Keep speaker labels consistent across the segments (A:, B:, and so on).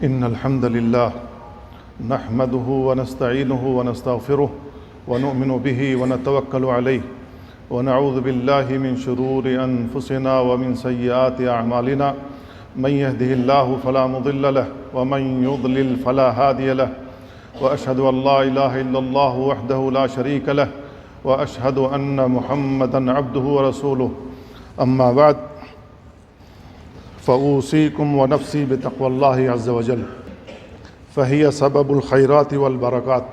A: إن الحمد لله نحمده ونستعينه ونستغفره ونؤمن به ونتوكل عليه ونعوذ بالله من شرور أنفسنا ومن سيئات أعمالنا. من يهده الله فلا مضل له ومن يضلل فلا هادي له، وأشهد أن لا إله إلا الله وحده لا شريك له، وأشهد أن محمدًا عبده ورسوله. أما بعد، فأوصيكم ونفسي بتقوى الله عز وجل، فهي سبب الخيرات والبركات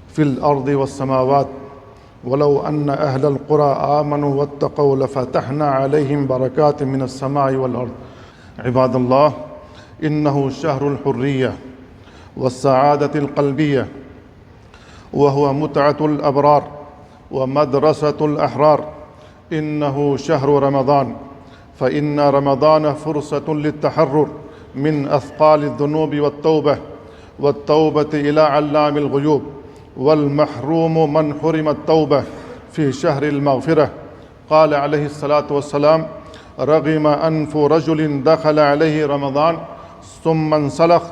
A: في الأرض والسماوات. ولو أن أهل القرى آمنوا واتقوا لفتحنا عليهم بركات من السماء والأرض. عباد الله، إنه شهر الحرية والسعادة القلبية، وهو متعة الأبرار ومدرسة الأحرار. إنه شهر رمضان، فإن رمضان فرصة للتحرر من أثقال الذنوب والتوبة إلى علام الغيوب. والمحروم من حرم التوبة في شهر المغفرة. قال عليه الصلاة والسلام: رغم أنف رجل دخل عليه رمضان ثم انسلخ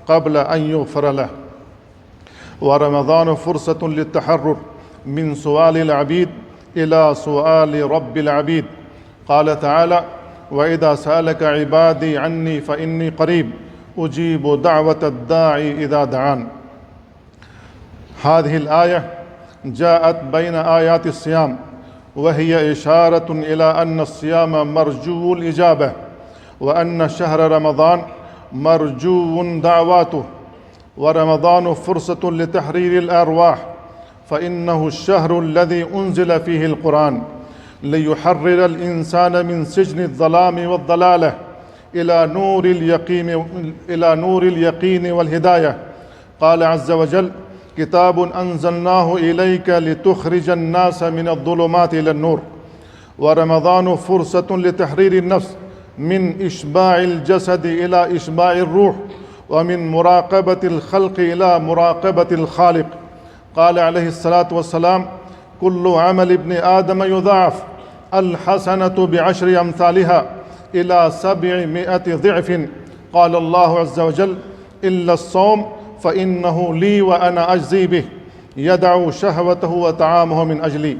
A: قبل أن يغفر له. ورمضان فرصة للتحرر من سؤال العبيد إلى سؤال رب العبيد. قال تعالى: وإذا سألك عبادي عني فإني قريب أجيب دعوة الداعي إذا دعان. هذه الآية جاءت بين آيات الصيام، وهي إشارة إلى أن الصيام مرجو الإجابة، وأن شهر رمضان مرجو دعواته. ورمضان فرصة لتحرير الأرواح، فإنه الشهر الذي أنزل فيه القرآن ليحرر الإنسان من سجن الظلام والضلالة إلى نور اليقين والهداية. قال عز وجل: كتاب أنزلناه إليك لتخرج الناس من الظلمات إلى النور. ورمضان فرصة لتحرير النفس من إشباع الجسد إلى إشباع الروح، ومن مراقبة الخلق إلى مراقبة الخالق. قال عليه الصلاة والسلام: كل عمل ابن آدم يضاعف، الحسنة بعشر أمثالها إلى 700 ضعف. قال الله عز وجل: إلا الصوم فإنه لي وأنا أجزي به، يدع شهوته وطعامه من أجلي.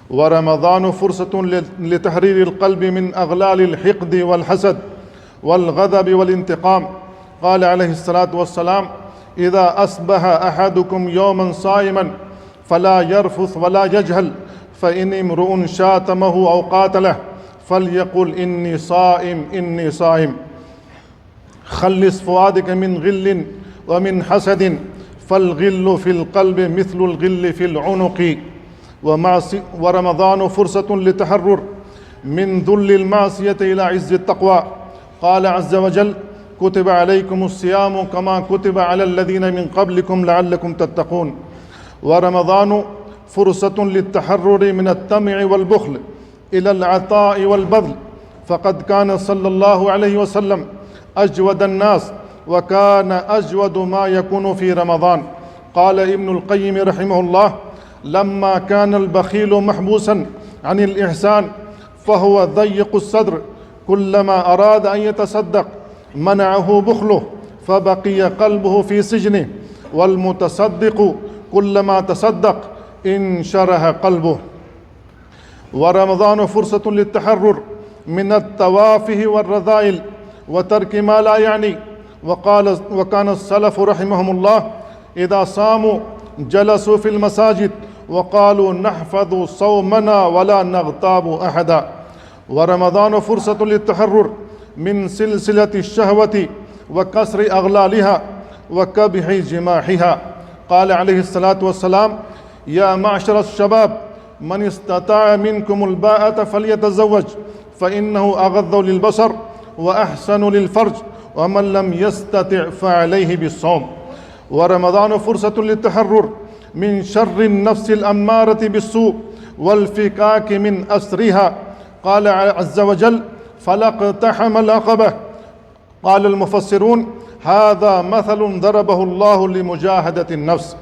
A: ورمضان فرصة لتحرير القلب من أغلال الحقد والحسد والغضب والانتقام. قال عليه الصلاة والسلام: إذا أصبح أحدكم يوما صائما فلا يرفث ولا يجهل، فإن امرؤ شاتمه أو قاتله فليقل إني صائم إني صائم. خلص فؤادك من غل ومن حسد، فالغل في القلب مثل الغل في العنق. ورمضان فرصة للتحرر من ذل المعصية إلى عز التقوى. قال عز وجل: كتب عليكم الصيام كما كتب على الذين من قبلكم لعلكم تتقون. ورمضان فرصة للتحرر من الطمع والبخل إلى العطاء والبذل، فقد كان صلى الله عليه وسلم أجود الناس، وكان أجود ما يكون في رمضان. قال ابن القيم رحمه الله: لما كان البخيل محبوسا عن الإحسان فهو ضيق الصدر، كلما أراد أن يتصدق منعه بخله فبقي قلبه في سجنه، والمتصدق كلما تصدق انشرح قلبه. ورمضان فرصة للتحرر من التوافه والرذائل وترك ما لا يعني. وكان السلف رحمهم الله إذا صاموا جلسوا في المساجد وقالوا: نحفظ صومنا ولا نغتاب أحدا. ورمضان فرصة للتحرر من سلسلة الشهوة وكسر أغلالها وكبح جماحها. قال عليه الصلاة والسلام: يا معشر الشباب، من استطاع منكم الباءة فليتزوج، فإنه أغض للبصر وأحسن للفرج، ومن لم يستطع فعليه بالصوم. ورمضان فرصة للتحرر من شر النفس الأمارة بالسوء والفكاك من أسرها. قال عز وجل: فلا اقتحم العقبة. قال المفسرون: هذا مثل ضربه الله لمجاهدة النفس.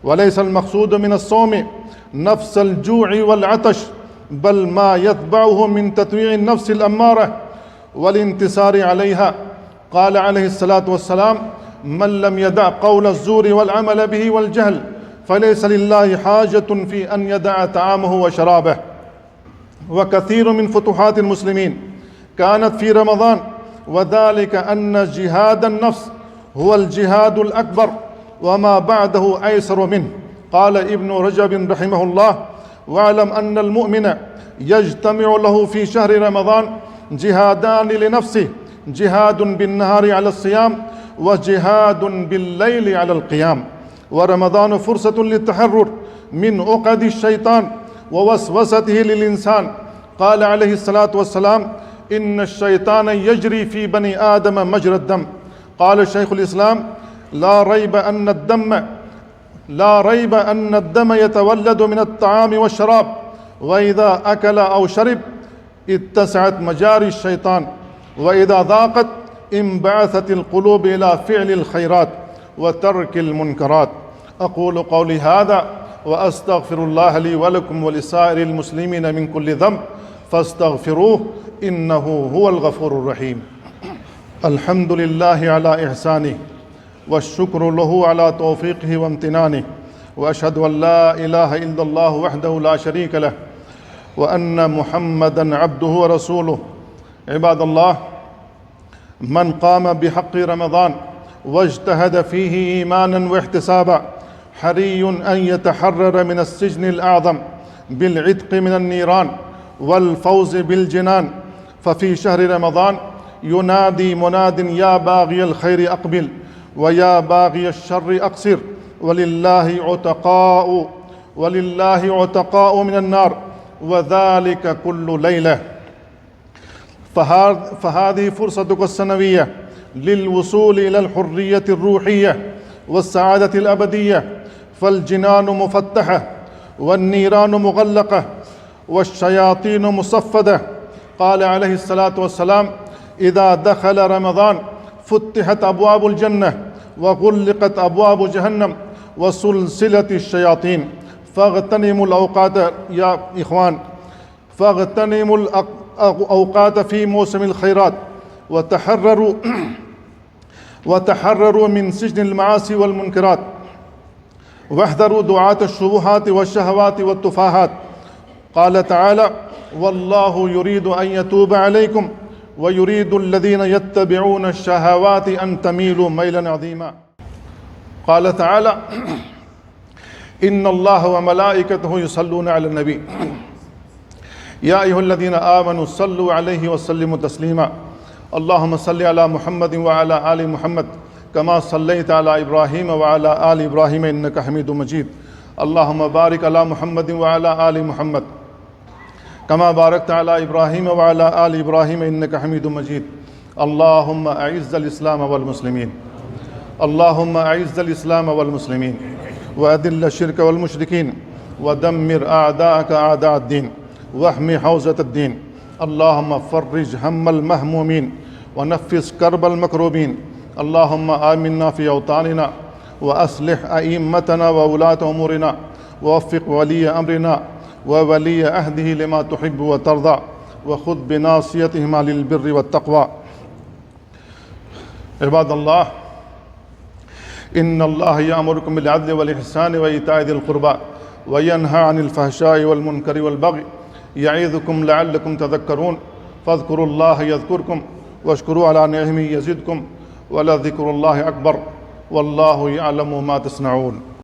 A: وليس المقصود من الصوم نفس الجوع والعطش، بل ما يتبعه من تطويع النفس الأمارة والانتصار عليها. قال عليه الصلاة والسلام: من لم يدع قول الزور والعمل به والجهل فليس لله حاجة في أن يدع طعامه وشرابه. وكثير من فتوحات المسلمين كانت في رمضان، وذلك أن جهاد النفس هو الجهاد الأكبر وما بعده أيسر منه. قال ابن رجب رحمه الله: واعلم أن المؤمن يجتمع له في شهر رمضان جهادان لنفسه: جهاد بالنهار على الصيام، وجهاد بالليل على القيام. ورمضان فرصة للتحرر من عقد الشيطان ووسوسته للإنسان. قال عليه الصلاة والسلام: إن الشيطان يجري في بني آدم مجرى الدم. قال شيخ الإسلام: لا ريب أن الدم يتولد من الطعام والشراب، وإذا أكل أو شرب اتسعت مجاري الشيطان، وإذا ضاقت انبعثت القلوب إلى فعل الخيرات وترك المنكرات. أقول قولي هذا وأستغفر الله لي ولكم ولسائر المسلمين من كل ذنب فاستغفروه إنه هو الغفور الرحيم. الحمد لله على إحسانه، والشكر له على توفيقه وامتنانه، وأشهد أن لا إله إلا الله وحده لا شريك له، وأن محمدًا عبده ورسوله. عباد الله، من قام بحق رمضان واجتهد فيه إيمانًا واحتسابًا حري أن يتحرر من السجن الأعظم بالعتق من النيران والفوز بالجنان. ففي شهر رمضان ينادي مناد: يا باغي الخير أقبل، ويا باغي الشر أقصر، ولله عتقاء من النار، وذلك كل ليلة. فهذه فرصتك السنوية للوصول إلى الحرية الروحية والسعادة الأبدية. فالجنان مفتحة والنيران مغلقة والشياطين مصفدة. قال عليه الصلاة والسلام: إذا دخل رمضان فتحت أبواب الجنة وغلقت أبواب جهنم وسلسلة الشياطين. فاغتنموا الأوقات يا إخوان، فاغتنموا الأوقات في موسم الخيرات، وتحرروا من سجن المعاصي والمنكرات، واحذروا دعاة الشبهات والشهوات والتفاهات. قال تعالى: والله يريد أن يتوب عليكم ويريد الذين يتبعون الشهوات أن تميلوا ميلا عظيما. قال تعالى: إن الله وملائكته يصلون على النبي يا أيها الذين آمنوا صلوا عليه وسلموا تسليما. اللهم صل على محمد وعلى آل محمد كما صليت على إبراهيم وعلى آل إبراهيم إنك حميد مجيد. اللهم بارك على محمد وعلى آل محمد كما باركت على إبراهيم وعلى آل إبراهيم إنك حميد مجيد. اللهم أعز الإسلام والمسلمين، اللهم أعز الإسلام والمسلمين، وأذل الشرك والمشركين، ودمر أعداءك أعداء الدين، واحمي حوزة الدين. اللهم فرج هم المهمومين ونفس كرب المكروبين. اللهم آمنا في أوطاننا، وأصلح أئمتنا وولاة أمورنا، ووفق ولي أمرنا وولي عهده لما تحب وترضى، وخذ بناصيتهما للبر والتقوى. عباد الله، إن الله يأمركم بالعدل والإحسان وإيتاء ذي القربى وينهى عن الفحشاء والمنكر والبغي يعظكم لعلكم تذكرون. فاذكروا الله يذكركم واشكروا على نعمه يزدكم ولذكر الله أكبر والله يعلم ما تصنعون.